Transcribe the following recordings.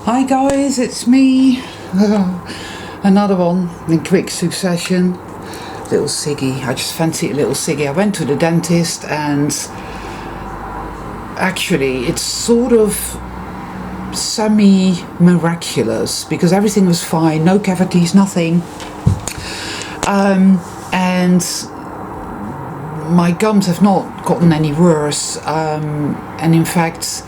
Hi guys, it's me. Another one in quick succession. Little Siggy. I just fancy a little Siggy. I went to the dentist and actually it's sort of semi-miraculous because everything was fine, no cavities, nothing. And my gums have not gotten any worse. And in fact,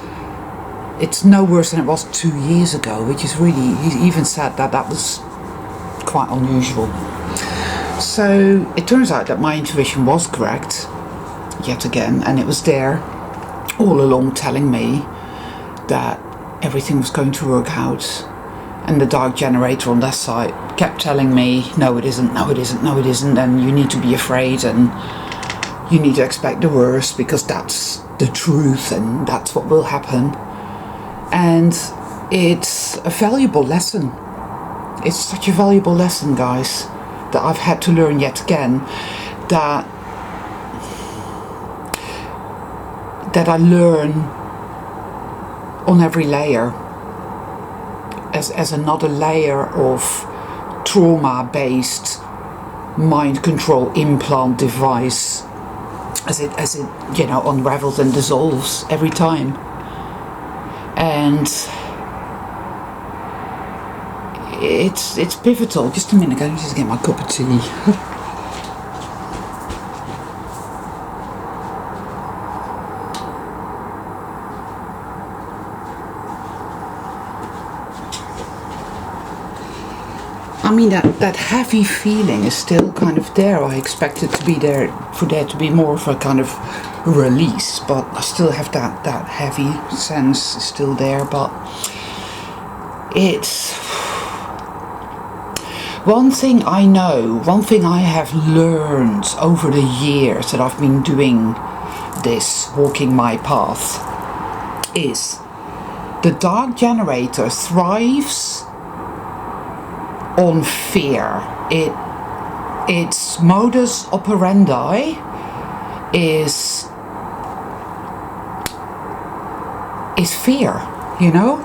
it's no worse than it was 2 years ago, which is really, he even said that was quite unusual. So it turns out that my intuition was correct, yet again, and it was there all along telling me that everything was going to work out. And the dark generator on that side kept telling me, no it isn't, no it isn't, no it isn't, and you need to be afraid and you need to expect the worst because that's the truth and that's what will happen. And it's a valuable lesson. It's such a valuable lesson, guys, that I've had to learn yet again, that I learn on every layer as another layer of trauma-based mind control implant device as it unravels and dissolves every time. And it's pivotal. Just a minute, I'm just get my cup of tea. I mean, that heavy feeling is still kind of there. I expect it to be there, for there to be more of a kind of release, but I still have that heavy sense still there. But it's one thing I know, one thing I have learned over the years that I've been doing this, walking my path, is the dark generator thrives on fear. Its modus operandi is fear, you know?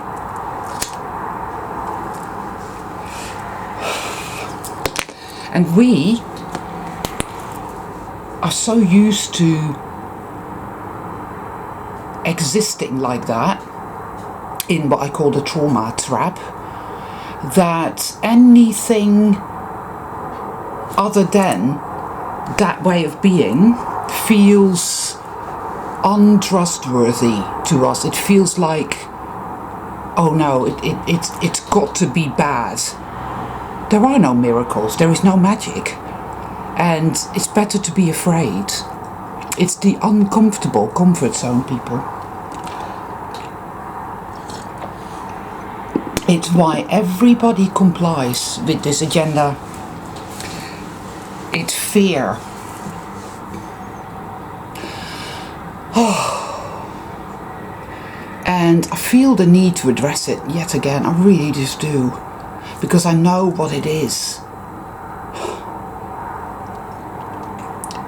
And we are so used to existing like that in what I call the trauma trap, that anything other than that way of being feels untrustworthy to us. It feels like, oh no, it's got to be bad. There are no miracles, there is no magic, and it's better to be afraid. It's the uncomfortable comfort zone, people. It's why everybody complies with this agenda. It's fear. And I feel the need to address it yet again. I really just do. Because I know what it is.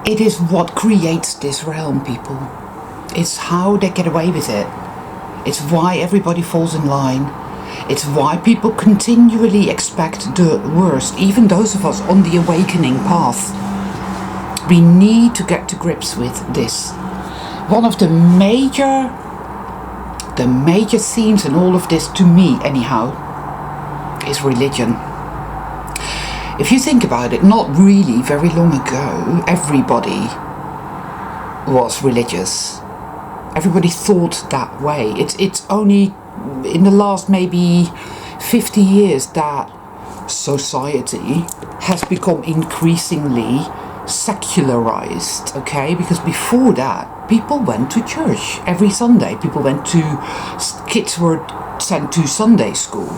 It is what creates this realm, people. It's how they get away with it. It's why everybody falls in line. It's why people continually expect the worst, even those of us on the awakening path. We need to get to grips with this. One of the major themes in all of this, to me anyhow, is religion. If you think about it, not really very long ago, everybody was religious. Everybody thought that way. It's only in the last maybe 50 years that society has become increasingly secularized, okay? Because before that, people went to church every Sunday. Kids were sent to Sunday school.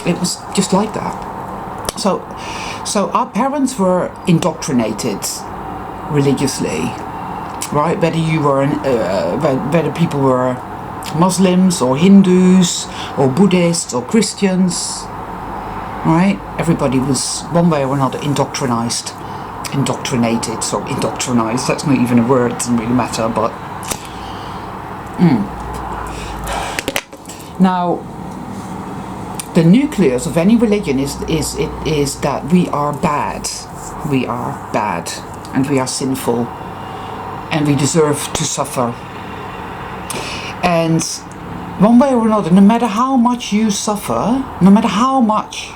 It was just like that. So our parents were indoctrinated religiously, right? Whether people were Muslims or Hindus or Buddhists or Christians, right? Everybody was one way or another indoctrinated. So indoctrinized, that's not even a word, it doesn't really matter, but Now the nucleus of any religion is that we are bad. We are bad, and we are sinful, and we deserve to suffer. And one way or another, no matter how much you suffer, no matter how much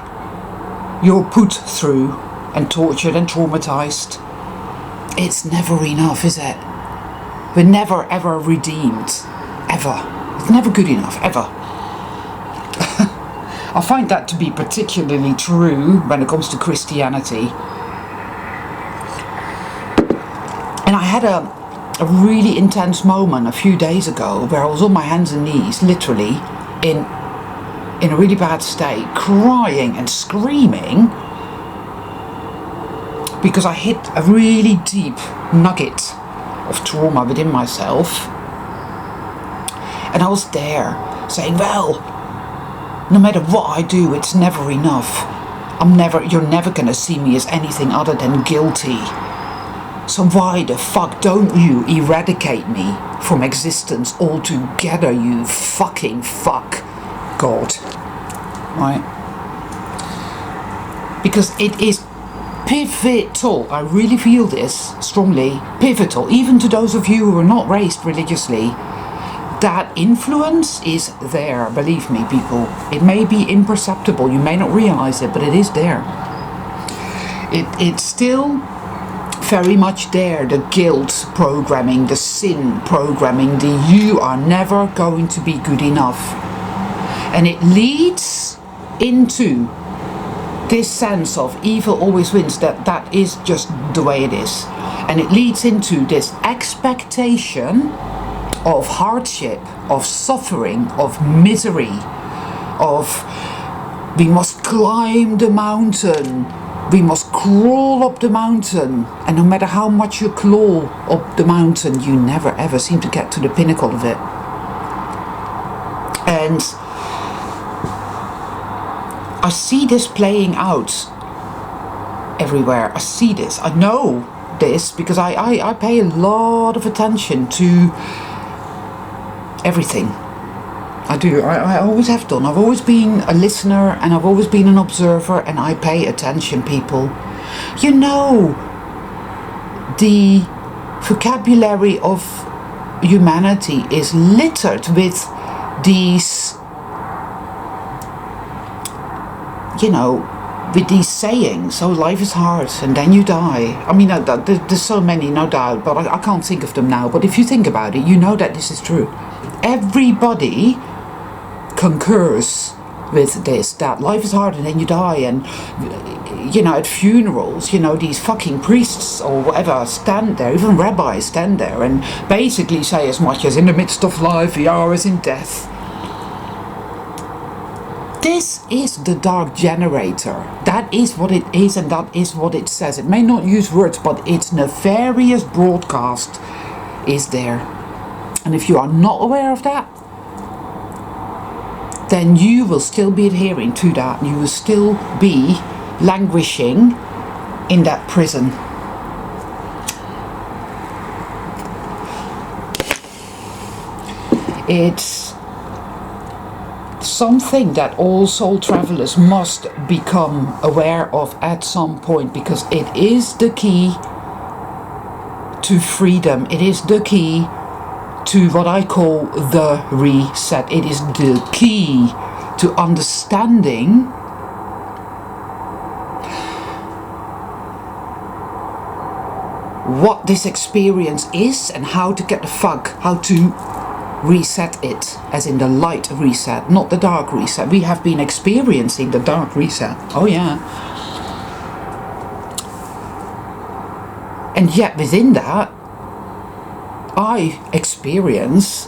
you're put through and tortured and traumatized, it's never enough, is it? We're never ever redeemed. Ever. It's never good enough, ever. I find that to be particularly true when it comes to Christianity. And I had a really intense moment a few days ago where I was on my hands and knees, literally, in a really bad state, crying and screaming because I hit a really deep nugget of trauma within myself. And I was there saying, well, no matter what I do, it's never enough. You're never gonna see me as anything other than guilty. So why the fuck don't you eradicate me from existence altogether, you fucking fuck, God. Right? Because it is pivotal, I really feel this strongly, pivotal, even to those of you who are not raised religiously. That influence is there, believe me, people. It may be imperceptible, you may not realize it, but it is there. It's still very much there, the guilt programming, the sin programming, the you are never going to be good enough. And it leads into this sense of evil always wins, that is just the way it is. And it leads into this expectation of hardship, of suffering, of misery, of we must climb the mountain, we must crawl up the mountain, and no matter how much you claw up the mountain, you never ever seem to get to the pinnacle of it. And I see this playing out everywhere. I see this, I know this, because I pay a lot of attention to everything. I do. I always have done. I've always been a listener and I've always been an observer, and I pay attention, people. You know, the vocabulary of humanity is littered with these, you know, with these sayings. Oh, life is hard and then you die. I mean, there's so many, no doubt, but I can't think of them now. But if you think about it, you know that this is true. Everybody concurs with this, that life is hard and then you die. And, you know, at funerals, you know, these fucking priests or whatever stand there, even rabbis stand there and basically say as much as in the midst of life, the hour is in death. This is the dark generator. That is what it is, and that is what it says. It may not use words, but its nefarious broadcast is there. And if you are not aware of that, then you will still be adhering to that. You will still be languishing in that prison. It's something that all soul travelers must become aware of at some point, because it is the key to freedom. It is the key to what I call the reset. It is the key to understanding what this experience is and how to get the fuck, how to reset it, as in the light reset, not the dark reset. We have been experiencing the dark reset. Oh yeah. And yet within that, I experience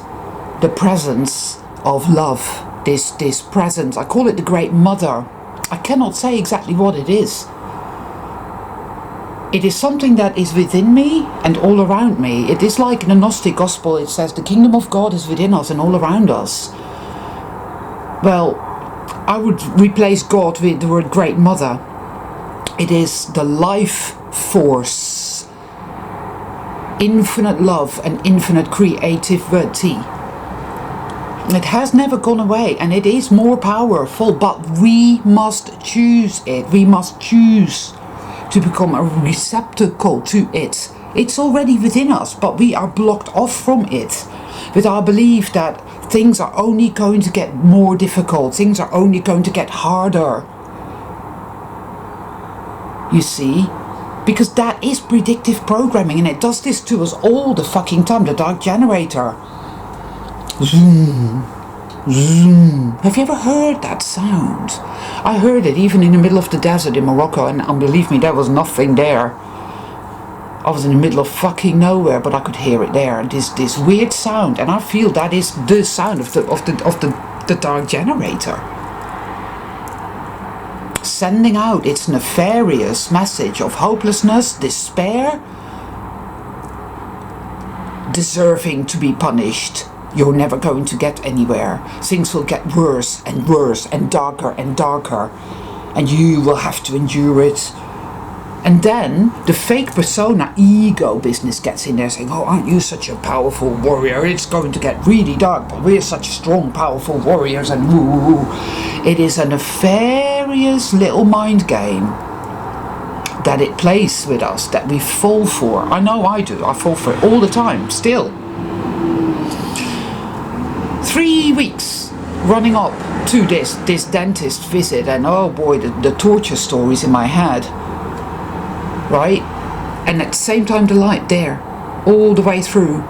the presence of love. This presence, I call it the Great Mother. I cannot say exactly what it is. It is something that is within me and all around me. It is like in the Gnostic Gospel, it says the kingdom of God is within us and all around us. Well, I would replace God with the word Great Mother. It is the life force, infinite love and infinite creativity. It has never gone away, and it is more powerful, but we must choose it. We must choose to become a receptacle to it. It's already within us, but we are blocked off from it with our belief that things are only going to get more difficult, things are only going to get harder. You see? Because that is predictive programming, and it does this to us all the fucking time, the dark generator. Zoom, zoom. Have you ever heard that sound? I heard it even in the middle of the desert in Morocco, and believe me, there was nothing there. I was in the middle of fucking nowhere, but I could hear it there. This weird sound, and I feel that is the sound of the dark generator, sending out its nefarious message of hopelessness, despair, deserving to be punished. You're never going to get anywhere. Things will get worse and worse and darker, and you will have to endure it. And then the fake persona ego business gets in there saying, oh, aren't you such a powerful warrior? It's going to get really dark, but we're such strong, powerful warriors, and woo. It is a nefarious little mind game that it plays with us, that we fall for. I know I do. I fall for it all the time, still. 3 weeks running up to this dentist visit, and oh boy, the torture stories in my head. Right? And at the same time, the light there, all the way through,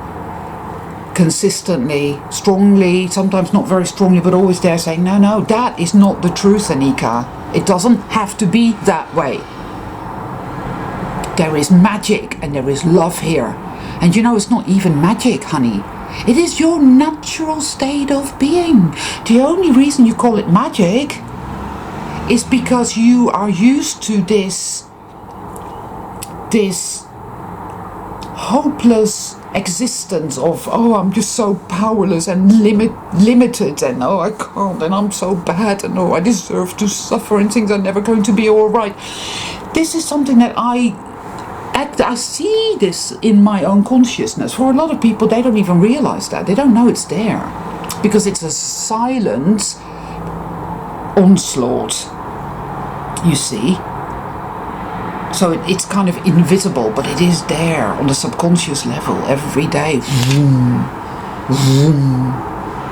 consistently, strongly, sometimes not very strongly, but always there saying, no, that is not the truth, Anika. It doesn't have to be that way. There is magic and there is love here. And you know, it's not even magic, honey. It is your natural state of being. The only reason you call it magic is because you are used to this hopeless existence of, oh, I'm just so powerless and limited, and oh, I can't, and I'm so bad, and oh, I deserve to suffer, and things are never going to be all right. This is something that I see this in my own consciousness. For a lot of people, they don't even realize that. They don't know it's there because it's a silent onslaught, you see. So it's kind of invisible, but it is there on the subconscious level every day. Vroom, vroom,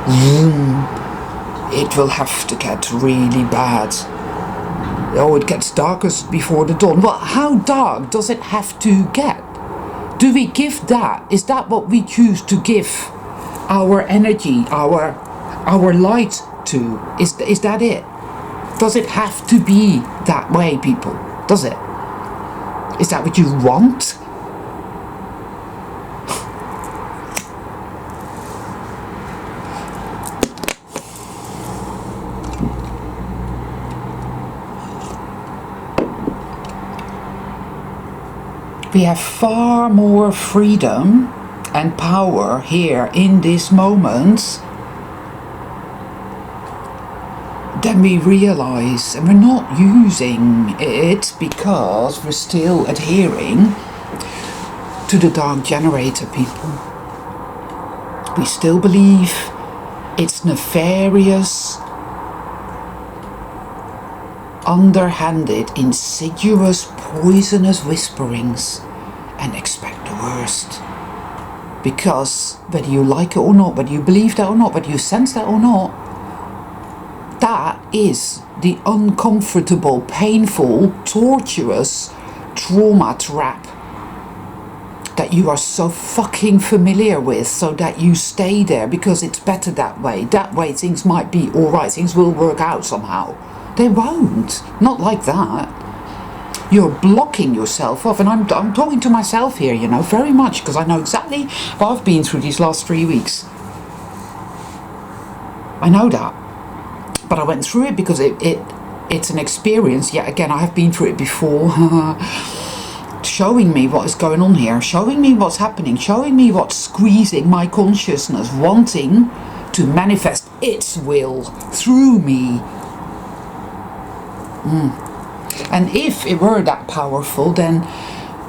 vroom. It will have to get really bad. Oh, it gets darkest before the dawn. Well, how dark does it have to get? Do we give that? Is that what we choose to give our energy, our light to? Is that it? Does it have to be that way, people? Does it? Is that what you want? We have far more freedom and power here in this moment than we realize, and we're not using it because we're still adhering to the dark generator, people. We still believe it's nefarious, underhanded, insidious, poisonous whisperings, and expect the worst. Because whether you like it or not, whether you believe that or not, whether you sense that or not, that is the uncomfortable, painful, torturous trauma trap that you are so fucking familiar with, so that you stay there because it's better that way. That way things might be alright, things will work out somehow. They won't. Not like that. You're blocking yourself off, and I'm talking to myself here, you know, very much, because I know exactly what I've been through these last 3 weeks. I know that. But I went through it because it's an experience. Yet again, I have been through it before. Showing me what is going on here. Showing me what's happening. Showing me what's squeezing my consciousness. Wanting to manifest its will through me. And if it were that powerful, then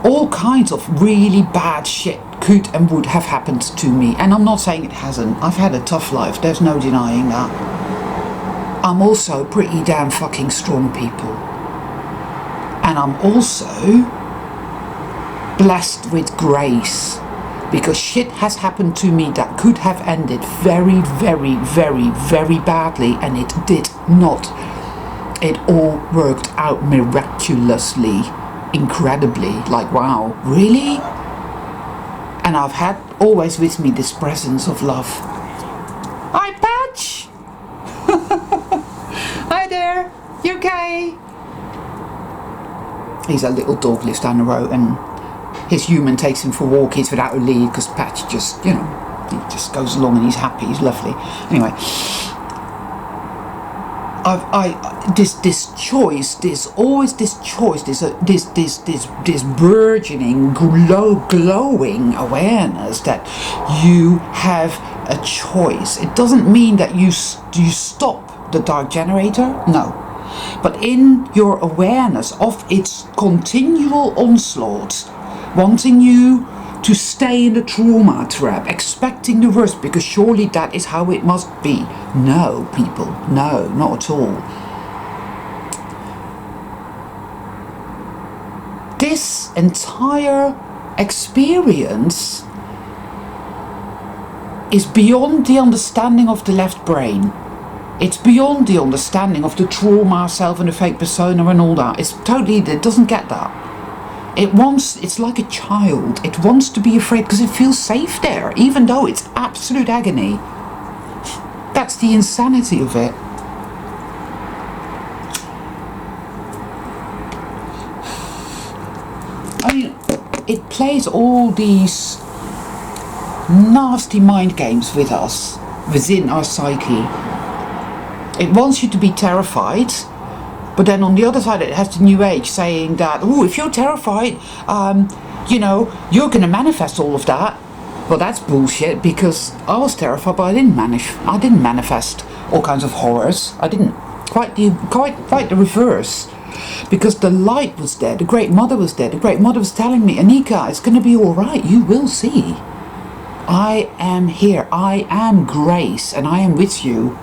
all kinds of really bad shit could and would have happened to me. And I'm not saying it hasn't. I've had a tough life, there's no denying that. I'm also pretty damn fucking strong, people. And I'm also blessed with grace, because shit has happened to me that could have ended very, very, very, very badly, and it did not. It all worked out miraculously, incredibly, like wow, really? And I've had always with me this presence of love. Hi, Patch! Hi there, you okay? He's a little dog, lives down the road, and his human takes him for walkies without a lead, because Patch just, you know, he just goes along and he's happy, he's lovely. Anyway, this choice, this burgeoning, glowing awareness that you have a choice. It doesn't mean that you stop the dark generator, no. But in your awareness of its continual onslaught, wanting you to stay in the trauma trap, expecting the worst, because surely that is how it must be. No, people, no, not at all. This entire experience is beyond the understanding of the left brain. It's beyond the understanding of the trauma, self and the fake persona and all that. It's totally, it doesn't get that. It's like a child. It wants to be afraid because it feels safe there, even though it's absolute agony. That's the insanity of it. I mean, it plays all these nasty mind games with us, within our psyche. It wants you to be terrified, but then on the other side it has the new age saying that, oh, if you're terrified, you know, you're going to manifest all of that. Well, that's bullshit, because I was terrified, but I didn't manifest all kinds of horrors. I didn't. Quite the reverse. Because the light was there, the Great Mother was there. The Great Mother was telling me, Anika, it's going to be all right. You will see. I am here. I am grace, and I am with you.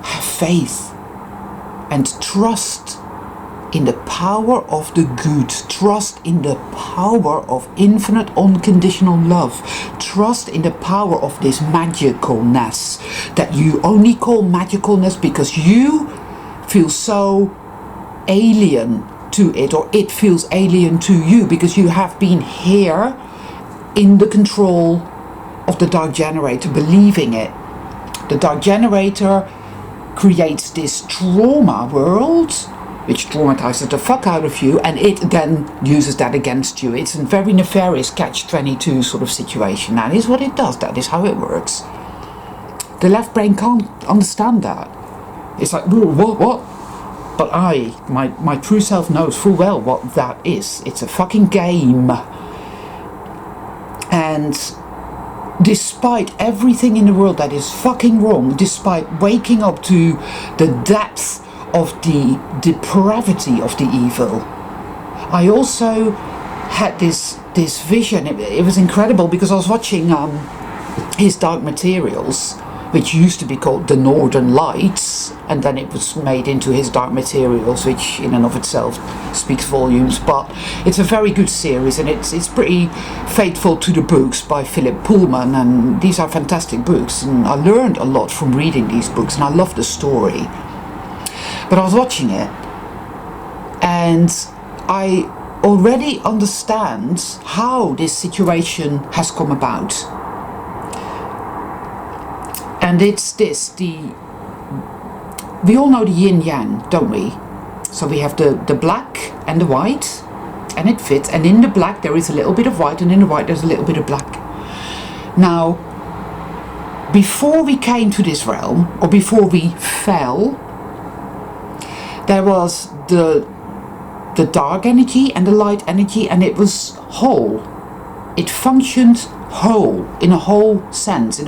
Have faith and trust in the power of the good. Trust in the power of infinite unconditional love. Trust in the power of this magicalness that you only call magicalness because you feel so alien to it, or it feels alien to you because you have been here in the control of the dark generator, believing it. The dark generator creates this trauma world which traumatizes the fuck out of you, and it then uses that against you. It's a very nefarious catch-22 sort of situation. That is what it does. That is how it works. The left brain can't understand that. It's like, what? But my true self knows full well what that is. It's a fucking game. And despite everything in the world that is fucking wrong, despite waking up to the depth of the depravity of the evil, I also had this vision. It was incredible, because I was watching his Dark Materials, which used to be called The Northern Lights, and then it was made into his Dark Materials, which in and of itself speaks volumes. But it's a very good series, and it's pretty faithful to the books by Philip Pullman, and these are fantastic books, and I learned a lot from reading these books, and I love the story. But I was watching it, and I already understand how this situation has come about. And it's this, we all know the yin-yang, don't we? So we have the black and the white, and it fits, and in the black there is a little bit of white, and in the white there's a little bit of black. Now, before we came to this realm, or before we fell, there was the dark energy and the light energy, and it was whole. It functioned whole, in a whole sense.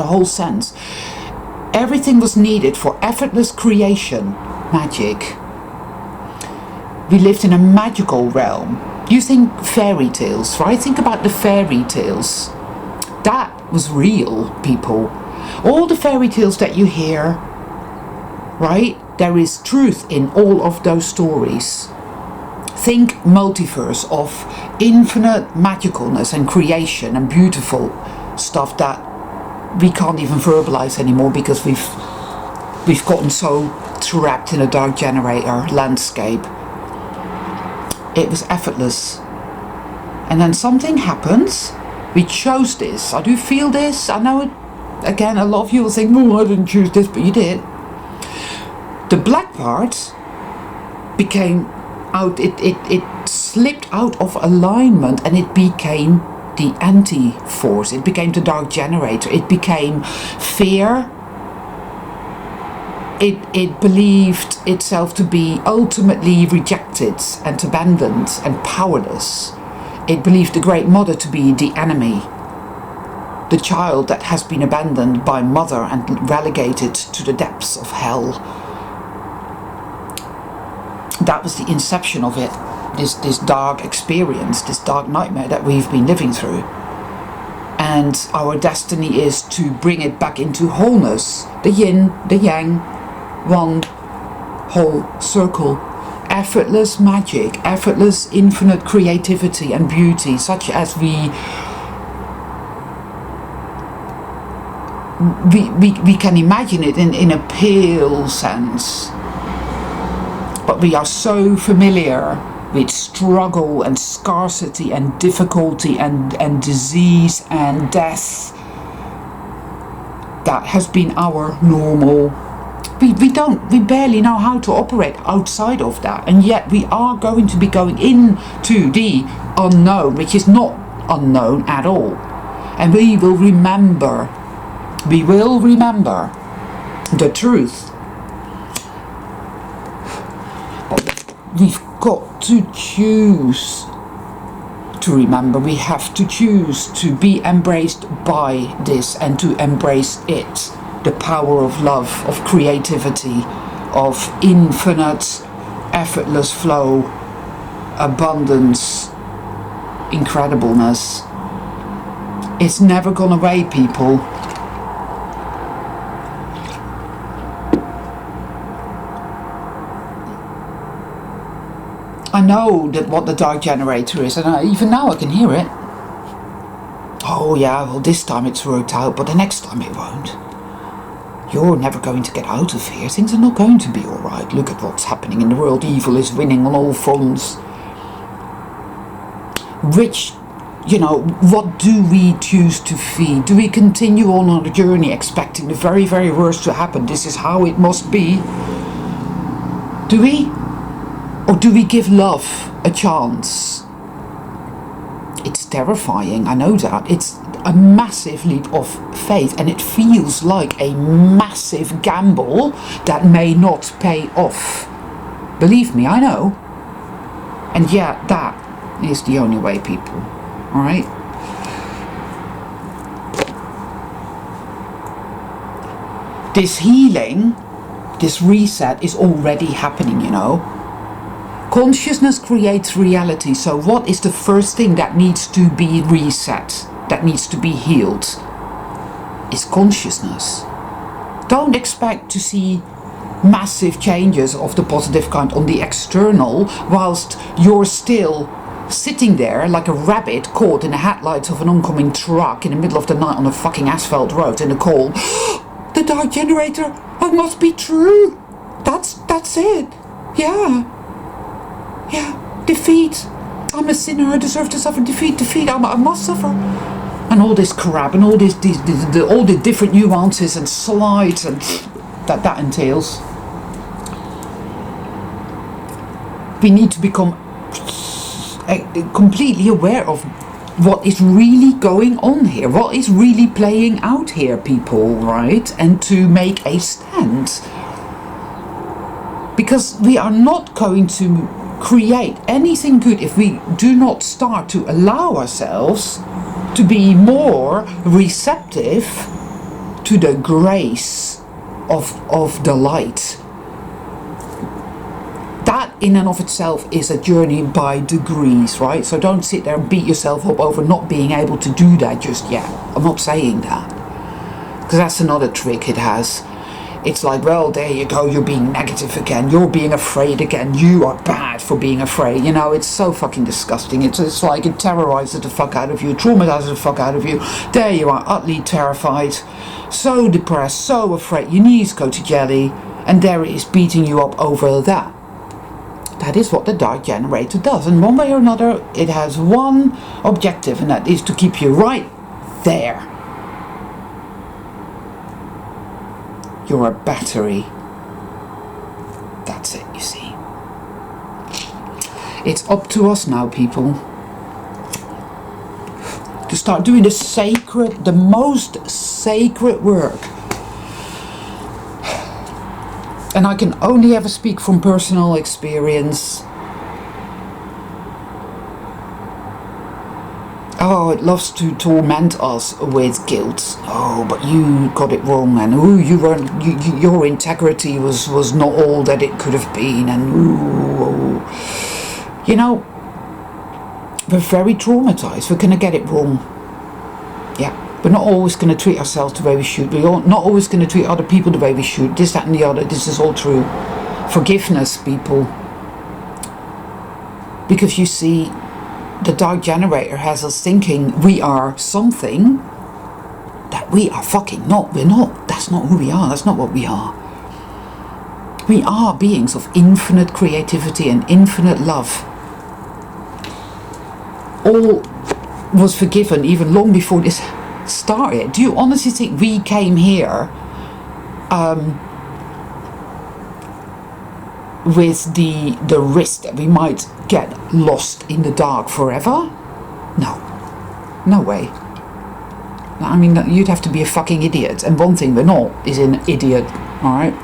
Everything was needed for effortless creation, magic. we lived in a magical realm. You think fairy tales, right? Think about the fairy tales. That was real, people. All the fairy tales that you hear, right? There is truth in all of those stories. Think multiverse of infinite magicalness and creation and beautiful stuff that we can't even verbalize anymore because we've gotten so trapped in a dark generator landscape. It was effortless. And then something happens. We chose this. I do feel this. I know it. Again, a lot of you will think, oh, I didn't choose this, but you did. The black part became out, it slipped out of alignment and it became the anti-force. It became the dark generator. It became fear. It believed itself to be ultimately rejected and abandoned and powerless. It believed the Great Mother to be the enemy, the child that has been abandoned by mother and relegated to the depths of hell. That was the inception of it, this dark experience, this dark nightmare that we've been living through. And our destiny is to bring it back into wholeness, the yin, the yang, one whole circle. Effortless magic, effortless infinite creativity and beauty, such as we can imagine it in a pale sense. But we are so familiar with struggle and scarcity and difficulty and disease and death. That has been our normal. We barely know how to operate outside of that, and yet we are going to be going into the unknown, which is not unknown at all. And we will remember the truth. But we've got to choose to remember. We have to choose to be embraced by this and to embrace it. The power of love, of creativity, of infinite, effortless flow, abundance, incredibleness. It's never gone away, people. I know that what the dark generator is, and even now I can hear it. Oh yeah, well this time it's worked out, but the next time it won't. You're never going to get out of here. Things are not going to be alright. Look at what's happening in the world. Evil is winning on all fronts. Which, what do we choose to feed? Do we continue on our journey expecting the very, very worst to happen? This is how it must be. Do we? Or do we give love a chance? It's terrifying, I know that. It's a massive leap of faith, and it feels like a massive gamble that may not pay off. Believe me, I know. And yet that is the only way, people. Alright? This healing, this reset is already happening, Consciousness creates reality, so what is the first thing that needs to be reset, that needs to be healed? Is consciousness. Don't expect to see massive changes of the positive kind on the external whilst you're still sitting there like a rabbit caught in the headlights of an oncoming truck in the middle of the night on a fucking asphalt road in the cold. The dark generator, it must be true. That's it. Yeah, defeat. I'm a sinner, I deserve to suffer. Defeat, I must suffer. And all this crap and all all the different nuances and slides and that entails. We need to become completely aware of what is really going on here, what is really playing out here, people, right? And to make a stand. Because we are not going to create anything good if we do not start to allow ourselves to be more receptive to the grace of the light. That in and of itself is a journey by degrees, right? So don't sit there and beat yourself up over not being able to do that just yet. I'm not saying that, because that's another trick it has. It's like, well, there you go, you're being negative again, you're being afraid again, you are bad for being afraid. You know, it's so fucking disgusting. It's like it terrorizes the fuck out of you, traumatizes the fuck out of you. There you are, utterly terrified, so depressed, so afraid, your knees go to jelly, and there it is beating you up over that. That is what the dark generator does, and one way or another it has one objective, and that is to keep you right there. You're a battery. That's it, you see. It's up to us now, people, to start doing the most sacred work. And I can only ever speak from personal experience. Oh, it loves to torment us with guilt. Oh, but you got it wrong, and ooh, your integrity was not all that it could have been, and ooh, you know, we're very traumatized. We're gonna get it wrong. Yeah, we're not always gonna treat ourselves the way we should. We're not always gonna treat other people the way we should. This, that, and the other. This is all true. Forgiveness, people, because you see, the dark generator has us thinking we are something that we are fucking not. We're not. That's not who we are. That's not what we are. We are beings of infinite creativity and infinite love. All was forgiven even long before this started. Do you honestly think we came here with the risk that we might get lost in the dark forever? No way. I mean, you'd have to be a fucking idiot, and one thing we're not is an idiot. All right,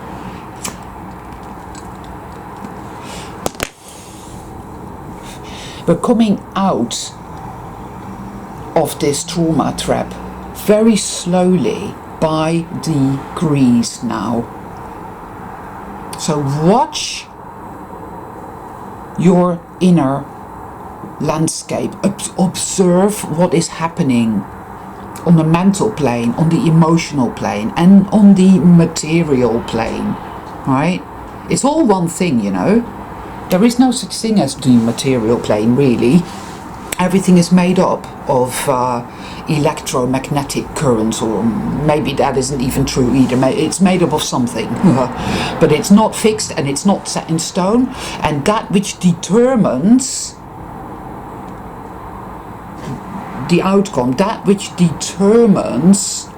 we're coming out of this trauma trap very slowly, by degrees now. So watch your inner landscape. Observe what is happening on the mental plane, on the emotional plane, and on the material plane, right? It's all one thing, you know. There is no such thing as the material plane, really. Everything is made up of electromagnetic currents, or maybe that isn't even true either. It's made up of something, but it's not fixed and it's not set in stone. And that which determines the outcome, that which determines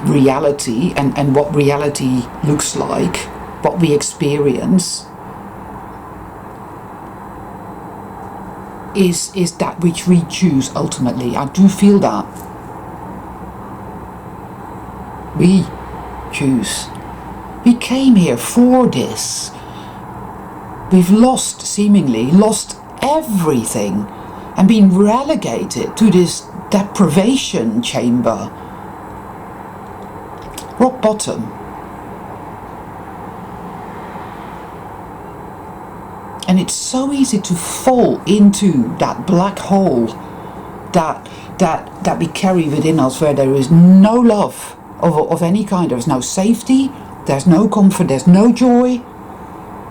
reality and what reality looks like, what we experience, is that which we choose ultimately. I do feel that. We choose. We came here for this. We've seemingly lost everything and been relegated to this deprivation chamber. Rock bottom. And it's so easy to fall into that black hole that we carry within us, where there is no love of any kind. There's no safety, there's no comfort, there's no joy.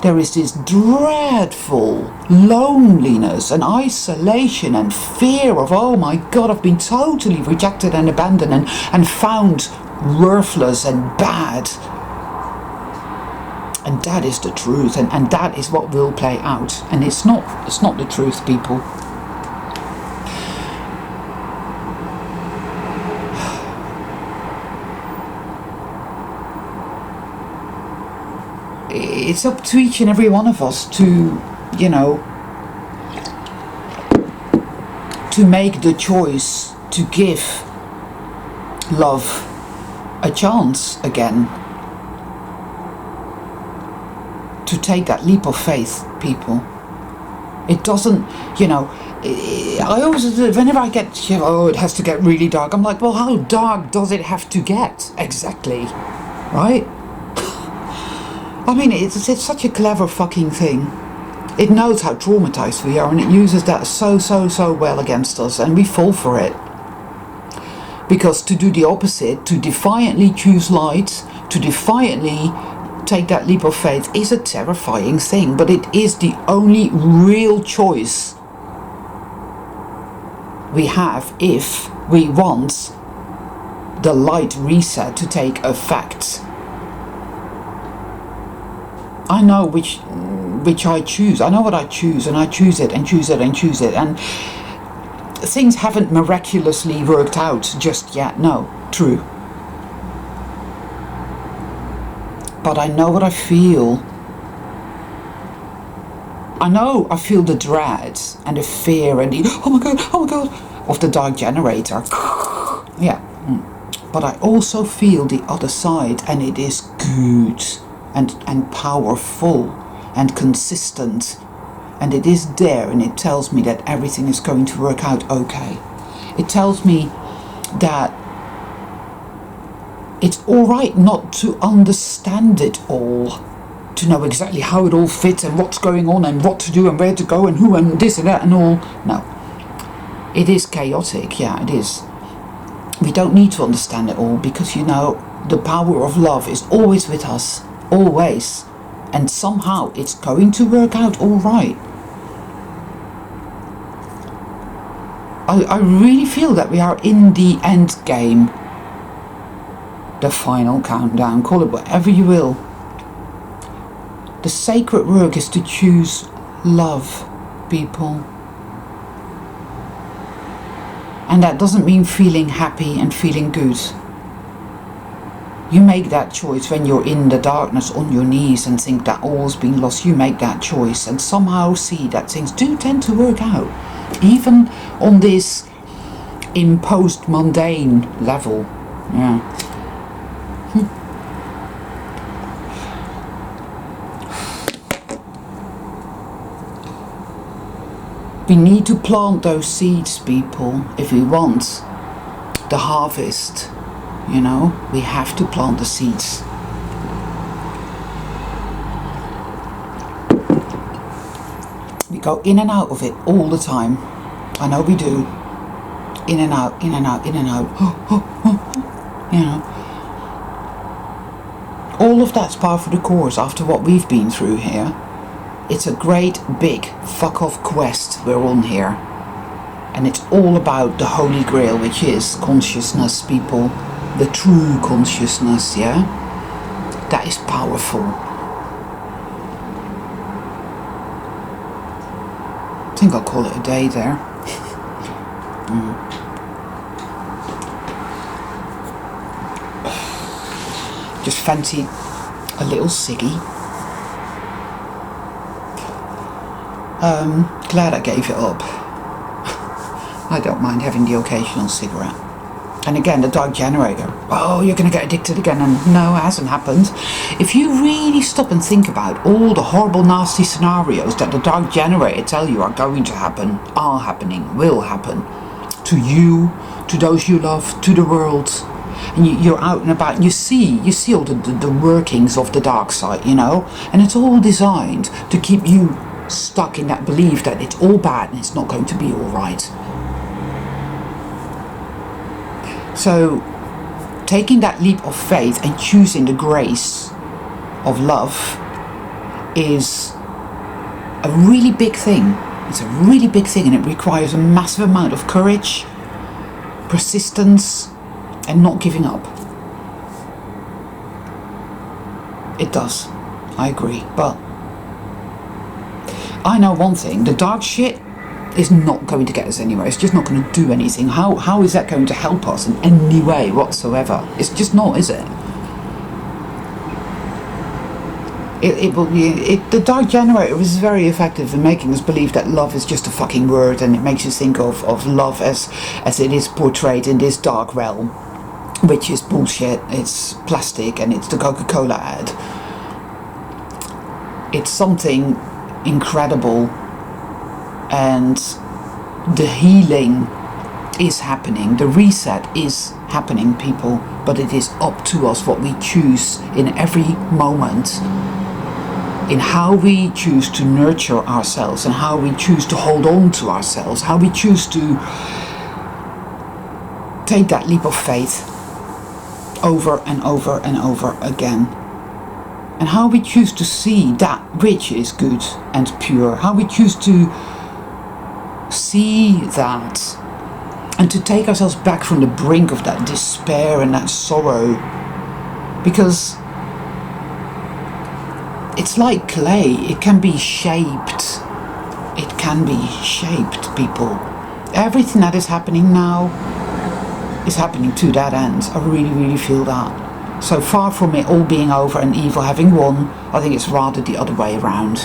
There is this dreadful loneliness and isolation and fear of, oh my God, I've been totally rejected and abandoned and found worthless and bad. And that is the truth, and that is what will play out. And it's not the truth, people. It's up to each and every one of us to, you know, to make the choice to give love a chance again. To take that leap of faith, people. It doesn't, you know, I always, whenever I get, you know, oh, it has to get really dark, I'm like, well, how dark does it have to get? Exactly, right? I mean, it's such a clever fucking thing. It knows how traumatized we are, and it uses that so well against us, and we fall for it. Because to do the opposite, to defiantly choose light, to defiantly take that leap of faith is a terrifying thing, but it is the only real choice we have if we want the light reset to take effect. I know which I choose. I know what I choose, and I choose it and choose it and choose it. And things haven't miraculously worked out just yet. No, true. But I know what I feel. I feel the dread and the fear and the oh my god of the dark generator. Yeah. But I also feel the other side, and it is good and powerful and consistent, and it is there, and it tells me that everything is going to work out okay. It tells me that it's alright not to understand it all, to know exactly how it all fits and what's going on and what to do and where to go and who and this and that and all. No. It is chaotic, yeah, it is. We don't need to understand it all, because, you know, the power of love is always with us, always. And somehow it's going to work out alright. I really feel that we are in the end game. The final countdown, call it whatever you will. The sacred work is to choose love, people. And that doesn't mean feeling happy and feeling good. You make that choice when you're in the darkness on your knees and think that all's been lost. You make that choice and somehow see that things do tend to work out. Even on this imposed mundane level. Yeah. We need to plant those seeds, people, if we want the harvest. You know, we have to plant the seeds. We go in and out of it all the time. I know we do. In and out, in and out, in and out. You know. All of that's par for the course after what we've been through here. It's a great big fuck off quest we're on here. And it's all about the Holy Grail, which is consciousness, people. The true consciousness, yeah? That is powerful. I think I'll call it a day there. Just fancy a little ciggy. Glad I gave it up. I don't mind having the occasional cigarette. And again, the dark generator. Oh, you're going to get addicted again. And no, it hasn't happened. If you really stop and think about all the horrible, nasty scenarios that the dark generator tell you are going to happen, are happening, will happen. To you, to those you love, to the world. And you're out and about and you see all the workings of the dark side, you know. And it's all designed to keep you stuck in that belief that it's all bad and it's not going to be all right. So taking that leap of faith and choosing the grace of love is a really big thing. It's a really big thing, and it requires a massive amount of courage, persistence, and not giving up. It does. I agree. But I know one thing, the dark shit is not going to get us anywhere. It's just not going to do anything. How is that going to help us in any way whatsoever? It's just not, is it? The dark generator is very effective in making us believe that love is just a fucking word, and it makes you think of love as it is portrayed in this dark realm, which is bullshit. It's plastic and it's the Coca-Cola ad. It's something incredible, and the healing is happening, the reset is happening, people, but it is up to us what we choose in every moment in how we choose to nurture ourselves and how we choose to hold on to ourselves, how we choose to take that leap of faith over and over and over again, and how we choose to see that which is good and pure, how we choose to see that and to take ourselves back from the brink of that despair and that sorrow, because it's like clay. It can be shaped. It can be shaped, people. Everything that is happening now is happening to that end. I really, really feel that. So far from it all being over and evil having won, I think it's rather the other way around.